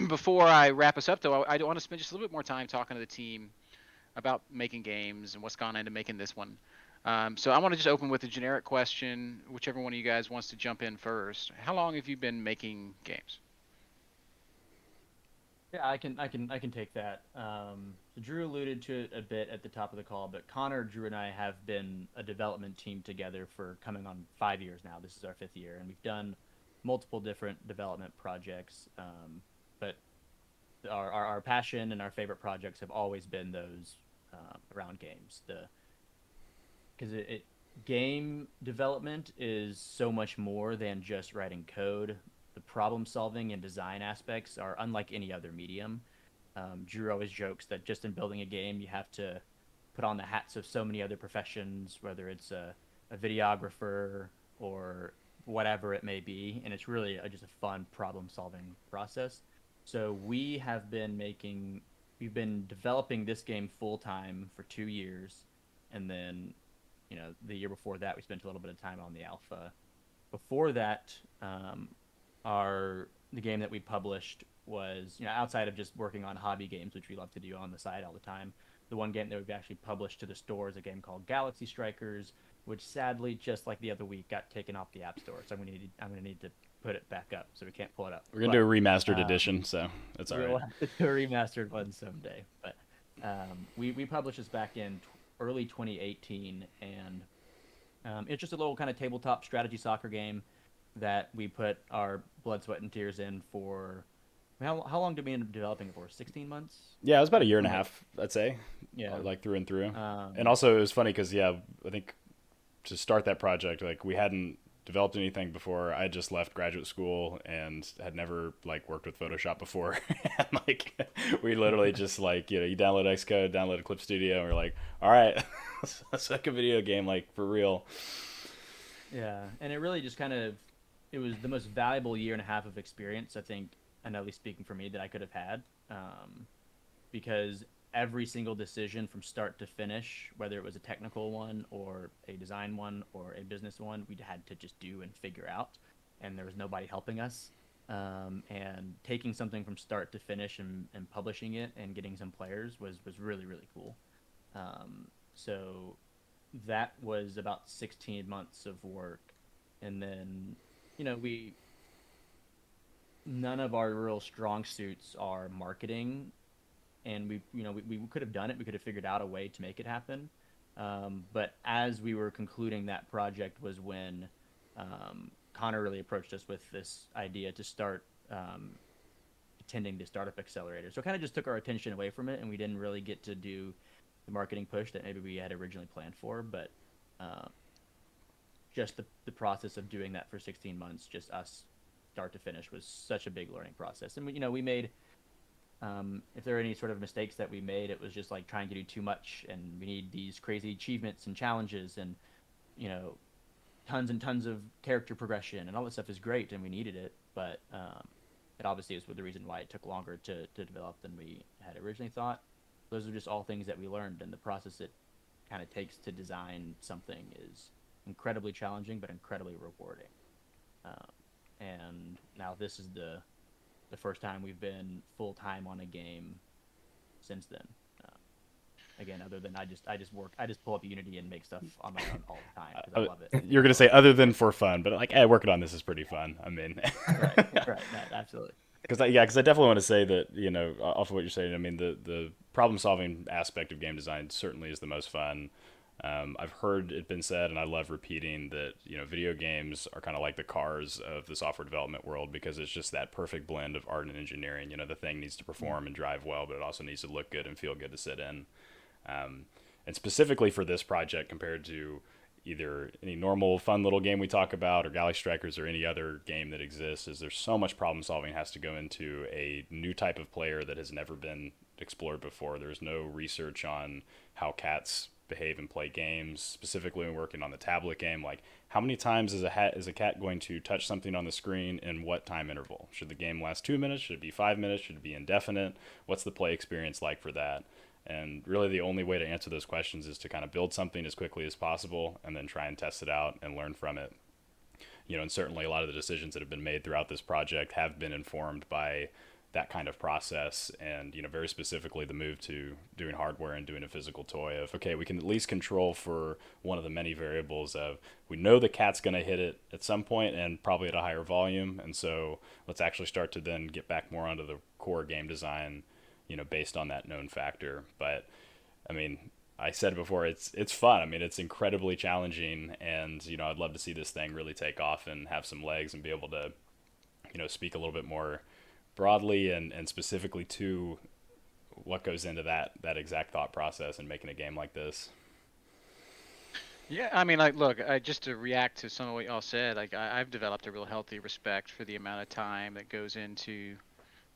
Before I wrap us up, though, I want to spend just a little bit more time talking to the team about making games and what's gone into making this one. So I want to just open with a generic question. Whichever one of you guys wants to jump in first. How long have you been making games? Yeah, I can take that. Drew alluded to it a bit at the top of the call, but Connor, Drew, and I have been a development team together for coming on 5 years now. This is our 5th year, and we've done multiple different development projects. But our passion and our favorite projects have always been those around games. Because game development is so much more than just writing code. The problem solving and design aspects are unlike any other medium. Drew always jokes that just in building a game, you have to put on the hats of so many other professions, whether it's a videographer or whatever it may be, and it's really just a fun problem solving process. So we've been developing this game full time for 2 years, and then the year before that we spent a little bit of time on the alpha. Before that, the game that we published was, outside of just working on hobby games, which we love to do on the side all the time, the one game that we've actually published to the store is a game called Galaxy Strikers, which sadly, just like the other week, got taken off the App Store. So I'm gonna need to put it back up, so we can't pull it up. We're gonna do a remastered edition, so that's all We'll right. have to do a remastered one someday. But we published this back in early 2018, and it's just a little kind of tabletop strategy soccer game that we put our blood, sweat, and tears in for. How long did we end up developing it for? 16 months? Yeah, it was about a year and a half, I'd say. Yeah. Like through and through. Um, And also it was funny because I think to start that project, like we hadn't developed anything before. I had just left graduate school and had never like worked with Photoshop before. And like we literally just like, you download Xcode, download a Clip Studio, and we're like, all right, let's make a video game like for real. Yeah, and it really just it was the most valuable year and a half of experience, I think, and at least speaking for me, that I could have had, because every single decision from start to finish, whether it was a technical one or a design one or a business one, we had to just do and figure out, and there was nobody helping us. And taking something from start to finish and publishing it and getting some players was really, really cool. So that was about 16 months of work. And then, none of our real strong suits are marketing, and we could have done it. We could have figured out a way to make it happen. But as we were concluding that project was when Connor really approached us with this idea to start attending the Startup Accelerator. So it kind of just took our attention away from it, and we didn't really get to do the marketing push that maybe we had originally planned for. But just the process of doing that for 16 months, just us start to finish, was such a big learning process. And we made, if there are any sort of mistakes that we made, it was just like trying to do too much, and we need these crazy achievements and challenges, and tons and tons of character progression, and all that stuff is great, and we needed it, but it obviously is the reason why it took longer to develop than we had originally thought. Those are just all things that we learned, and the process it kind of takes to design something is incredibly challenging but incredibly rewarding. And now this is the first time we've been full time on a game since then. Again, other than I just pull up Unity and make stuff on my own all the time because I love it. You're gonna say other than for fun, but like, working on this is pretty fun. I mean, right, no, absolutely. Because I definitely want to say that off of what you're saying, I mean the problem solving aspect of game design certainly is the most fun. I've heard it been said, and I love repeating that video games are kind of like the cars of the software development world, because it's just that perfect blend of art and engineering. The thing needs to perform and drive well, but it also needs to look good and feel good to sit in. And specifically for this project, compared to either any normal fun little game we talk about or Galaxy Strikers or any other game that exists, is there's so much problem solving has to go into a new type of player that has never been explored before. There's no research on how cats behave and play games, specifically when working on the tablet game. Like, how many times is a cat going to touch something on the screen, in what time interval? Should the game last 2 minutes? Should it be 5 minutes? Should it be indefinite? What's the play experience like for that? And really the only way to answer those questions is to kind of build something as quickly as possible and then try and test it out and learn from it. And certainly a lot of the decisions that have been made throughout this project have been informed by that kind of process, and very specifically the move to doing hardware and doing a physical toy of, okay, we can at least control for one of the many variables of, we know the cat's going to hit it at some point and probably at a higher volume, and so let's actually start to then get back more onto the core game design based on that known factor. But I mean, I said it before, it's fun. I mean, it's incredibly challenging, and I'd love to see this thing really take off and have some legs and be able to speak a little bit more broadly and specifically to what goes into that exact thought process in making a game like this. Yeah, I mean, like, look, just to react to some of what y'all said, like, I've developed a real healthy respect for the amount of time that goes into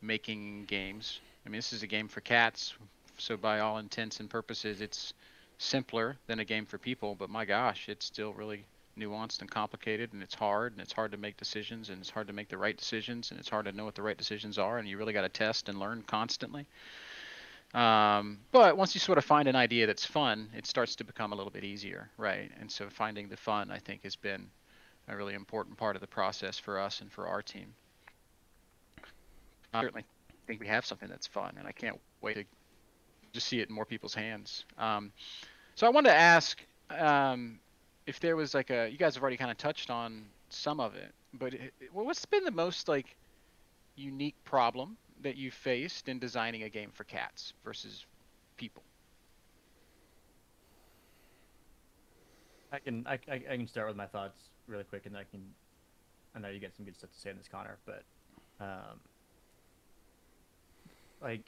making games. I mean, this is a game for cats, so by all intents and purposes, it's simpler than a game for people. But my gosh, it's still really nuanced and complicated, and it's hard to make decisions, and it's hard to make the right decisions, and it's hard to know what the right decisions are, and you really got to test and learn constantly. But once you sort of find an idea that's fun, it starts to become a little bit easier, right? And so finding the fun, I think, has been a really important part of the process for us and for our team. I certainly think we have something that's fun, and I can't wait to just see it in more people's hands. So I wanted to ask if there was like you guys have already kind of touched on some of it, but what's been the most like unique problem that you faced in designing a game for cats versus people? I can start with my thoughts really quick, and I know you got some good stuff to say on this, Connor, but like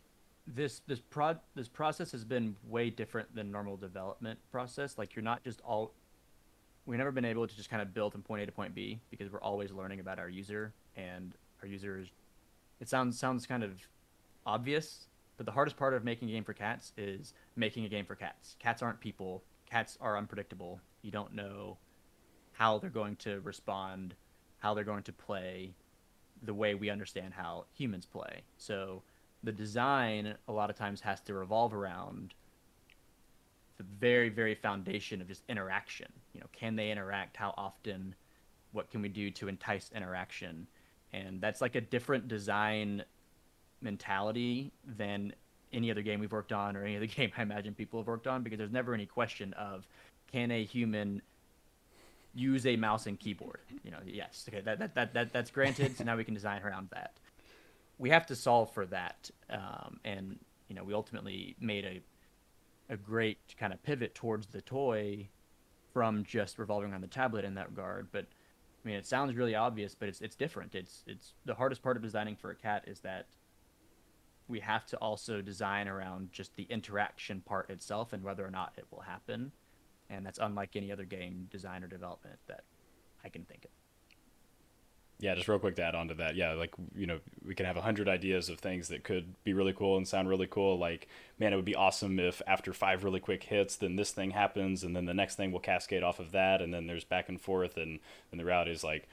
this process has been way different than normal development process. Like we've never been able to just kind of build from point A to point B because we're always learning about our user, and our user is. It sounds kind of obvious, but the hardest part of making a game for cats is making a game for cats. Cats aren't people. Cats are unpredictable. You don't know how they're going to respond, how they're going to play, the way we understand how humans play. So the design a lot of times has to revolve around the very, very foundation of just interaction. You know, can they interact? How often? What can we do to entice interaction? And that's like a different design mentality than any other game we've worked on or any other game I imagine people have worked on, because there's never any question of, can a human use a mouse and keyboard? You know, yes, okay, that's granted. So now we can design around that. We have to solve for that, and you know, we ultimately made a great kind of pivot towards the toy from just revolving around the tablet in that regard, but. I mean, it sounds really obvious, but it's different. It's the hardest part of designing for a cat is that we have to also design around just the interaction part itself and whether or not it will happen. And that's unlike any other game design or development that I can think of. Yeah, just real quick to add on to that. Yeah, like, you know, we can have 100 ideas of things that could be really cool and sound really cool. Like, man, it would be awesome if after 5 really quick hits, then this thing happens, and then the next thing will cascade off of that, and then there's back and forth. And the reality is, like,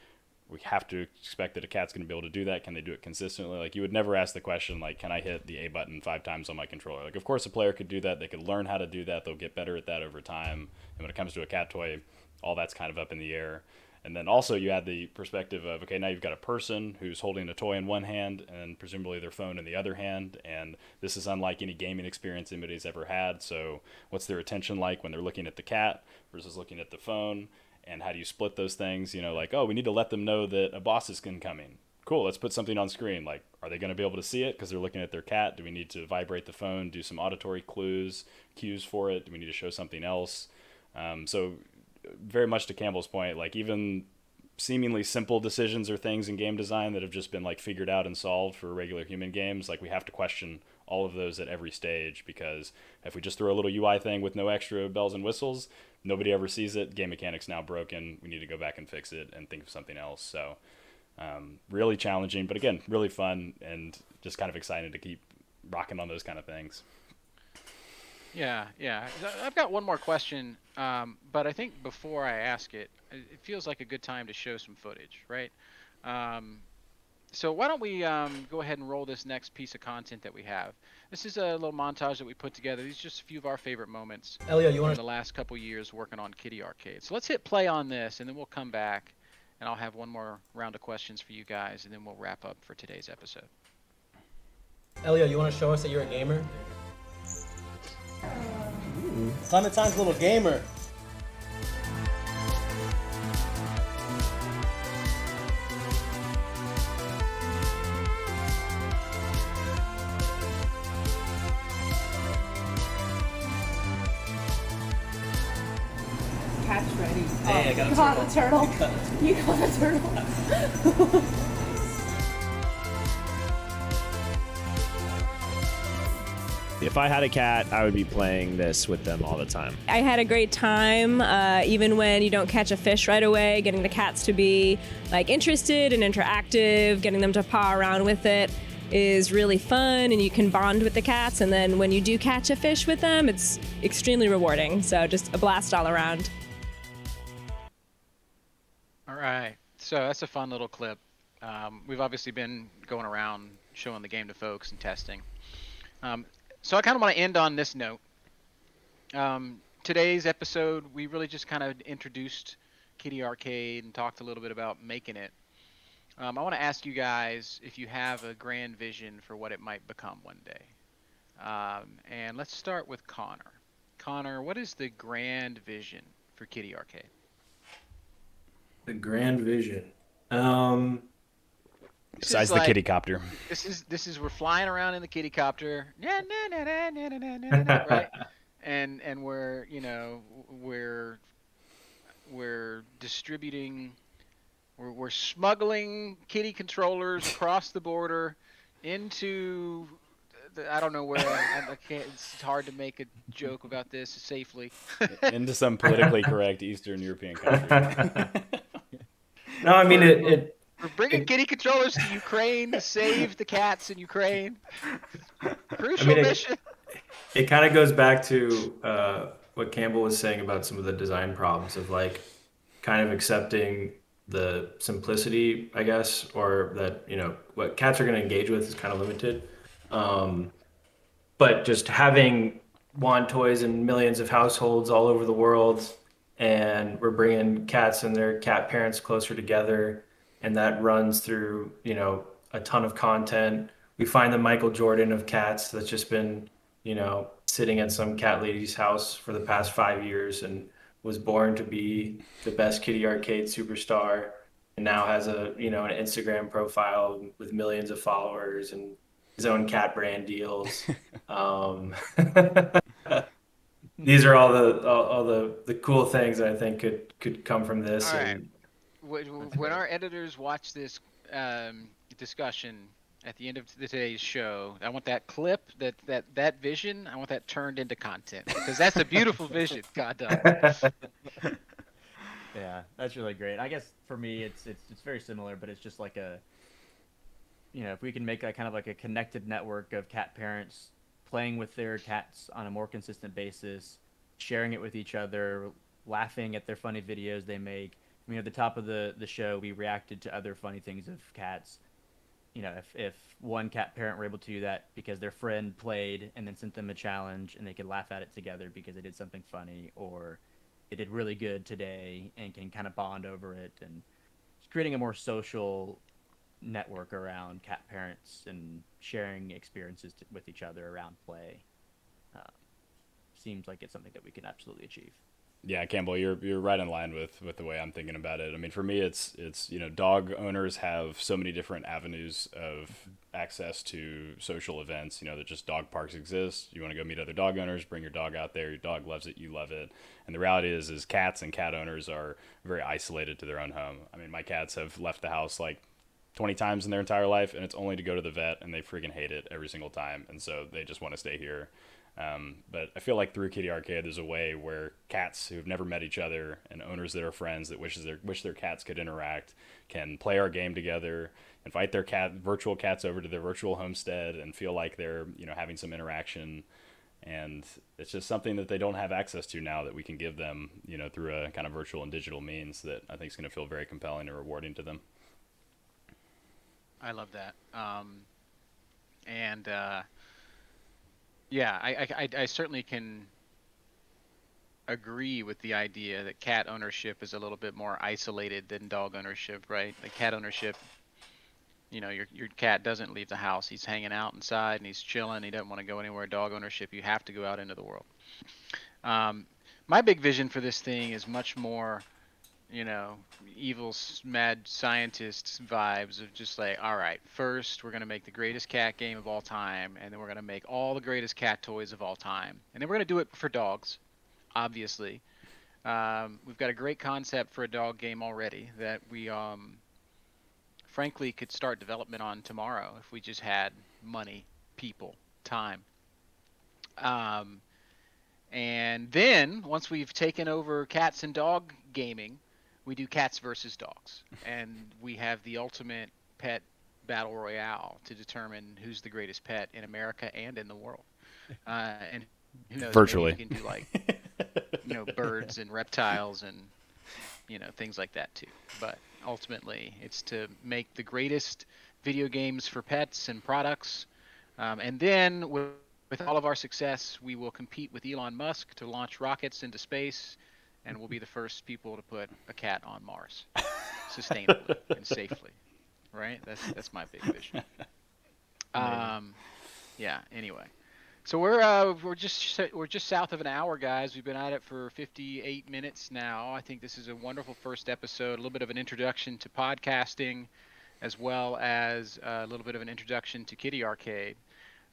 we have to expect that a cat's going to be able to do that. Can they do it consistently? Like, you would never ask the question, like, can I hit the A button 5 times on my controller? Like, of course, a player could do that. They could learn how to do that. They'll get better at that over time. And when it comes to a cat toy, all that's kind of up in the air. And then also you add the perspective of, okay, now you've got a person who's holding a toy in one hand and presumably their phone in the other hand. And this is unlike any gaming experience anybody's ever had. So what's their attention like when they're looking at the cat versus looking at the phone? And how do you split those things? You know, like, oh, we need to let them know that a boss is incoming. Cool, let's put something on screen. Like, are they going to be able to see it because they're looking at their cat? Do we need to vibrate the phone, do some auditory cues for it? Do we need to show something else? So very much to Campbell's point, like even seemingly simple decisions or things in game design that have just been like figured out and solved for regular human games, like we have to question all of those at every stage, because if we just throw a little UI thing with no extra bells and whistles, nobody ever sees it. Game mechanic's now broken. We need to go back and fix it and think of something else. So really challenging, but again, really fun and just kind of excited to keep rocking on those kind of things. Yeah. I've got one more question, but I think before I ask it, it feels like a good time to show some footage, right? So why don't we go ahead and roll this next piece of content that we have. This is a little montage that we put together. These are just a few of our favorite moments in the last couple years working on Kitty Arcade. So let's hit play on this, and then we'll come back, and I'll have one more round of questions for you guys, and then we'll wrap up for today's episode. Elio, you want to show us that you're a gamer? Clementine's a little gamer. Catch ready. Hey, I got a caught the turtle. You caught the turtle. If I had a cat, I would be playing this with them all the time. I had a great time, even when you don't catch a fish right away, getting the cats to be like interested and interactive, getting them to paw around with it is really fun, and you can bond with the cats. And then when you do catch a fish with them, it's extremely rewarding. So just a blast all around. All right. So that's a fun little clip. We've obviously been going around showing the game to folks and testing. So I kind of want to end on this note. Today's episode, we really just kind of introduced Kitty Arcade and talked a little bit about making it. I want to ask you guys if you have a grand vision for what it might become one day. And let's start with Connor. Connor, what is the grand vision for Kitty Arcade? The grand vision. Besides the kitty copter. This is we're flying around in the kitty copter, right? And we're we're distributing, we're smuggling kitty controllers across the border into I don't know where. I can't. It's hard to make a joke about this safely. Into some politically correct Eastern European country. No, I mean We're bringing kitty controllers to Ukraine to save the cats in Ukraine. Crucial mission. It kind of goes back to what Campbell was saying about some of the design problems of like kind of accepting the simplicity, I guess, or that, what cats are going to engage with is kind of limited. But just having wand toys in millions of households all over the world, and we're bringing cats and their cat parents closer together, and that runs through, a ton of content. We find the Michael Jordan of cats that's just been, sitting at some cat lady's house for the past 5 years and was born to be the best Kitty Arcade superstar, and now has an Instagram profile with millions of followers and his own cat brand deals. These are all the cool things that I think could come from this. All right. When our editors watch this discussion at the end of today's show, I want that clip, that vision, I want that turned into content, because that's a beautiful vision. God done. Yeah, that's really great. I guess for me, it's very similar, but it's just like if we can make that kind of like a connected network of cat parents playing with their cats on a more consistent basis, sharing it with each other, laughing at their funny videos they make. I mean, at the top of the show, we reacted to other funny things of cats. If one cat parent were able to do that because their friend played and then sent them a challenge and they could laugh at it together because they did something funny, or they did really good today and can kind of bond over it, and just creating a more social network around cat parents and sharing experiences with each other around play seems like it's something that we can absolutely achieve. Yeah, Campbell, you're right in line with the way I'm thinking about it. I mean, for me, it's dog owners have so many different avenues of access to social events. That just dog parks exist. You want to go meet other dog owners, bring your dog out there. Your dog loves it, you love it. And the reality is cats and cat owners are very isolated to their own home. I mean, my cats have left the house like 20 times in their entire life, and it's only to go to the vet, and they freaking hate it every single time, and so they just want to stay here. But I feel like through Kitty Arcade, there's a way where cats who've never met each other and owners that are friends that wish their cats could interact can play our game together, invite their virtual cats over to their virtual homestead, and feel like they're having some interaction. And it's just something that they don't have access to now that we can give them through a kind of virtual and digital means that I think is going to feel very compelling and rewarding to them. I love that. Yeah, I certainly can agree with the idea that cat ownership is a little bit more isolated than dog ownership, right? Like cat ownership, your cat doesn't leave the house. He's hanging out inside and he's chilling. He doesn't want to go anywhere. Dog ownership, you have to go out into the world. My big vision for this thing is much more, evil, mad scientist vibes of just like, all right, first we're going to make the greatest cat game of all time, and then we're going to make all the greatest cat toys of all time. And then we're going to do it for dogs, obviously. We've got a great concept for a dog game already that we, frankly, could start development on tomorrow if we just had money, people, time. And then once we've taken over cats and dog gaming, we do cats versus dogs, and we have the ultimate pet battle royale to determine who's the greatest pet in America and in the world. And who knows, Virtually. maybe you can do like birds and reptiles and things like that too. But ultimately, it's to make the greatest video games for pets and products. And then with all of our success, we will compete with Elon Musk to launch rockets into space, and we'll be the first people to put a cat on Mars sustainably and safely. Right? That's my big vision. Yeah. Anyway, so we're just south of an hour, guys. We've been at it for 58 minutes now. I think this is a wonderful first episode. A little bit of an introduction to podcasting, as well as a little bit of an introduction to Kitty Arcade.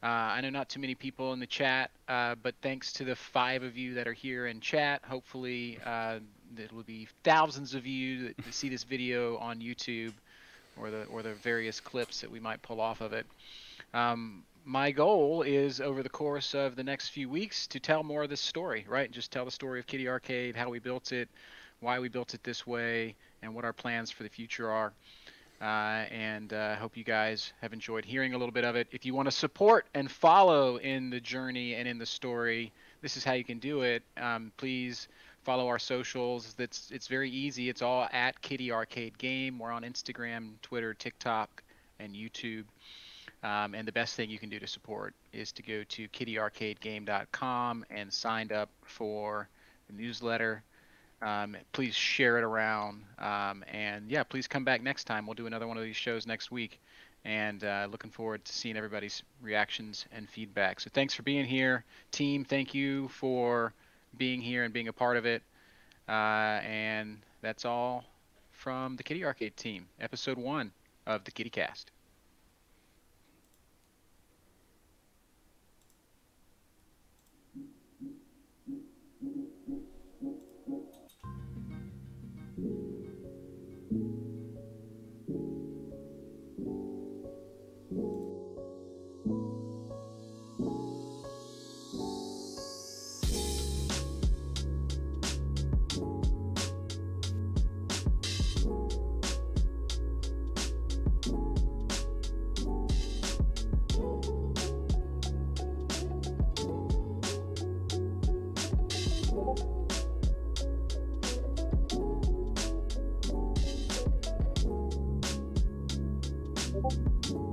I know not too many people in the chat, but thanks to the 5 of you that are here in chat, hopefully there will be thousands of you that see this video on YouTube, or the various clips that we might pull off of it. My goal is over the course of the next few weeks to tell more of this story, right? Just tell the story of Kitty Arcade, how we built it, why we built it this way, and what our plans for the future are. And I hope you guys have enjoyed hearing a little bit of it. If you want to support and follow in the journey and in the story, this is how you can do it. Please follow our socials. It's very easy. It's all at Kitty Arcade Game. We're on Instagram, Twitter, TikTok, and YouTube. And the best thing you can do to support is to go to kittyarcadegame.com and sign up for the newsletter. Please share it around. And yeah, please come back next time. We'll do another one of these shows next week. And looking forward to seeing everybody's reactions and feedback. So thanks for being here. Team, thank you for being here and being a part of it. And that's all from the Kitty Arcade team, episode 1 of the Kitty Cast. you.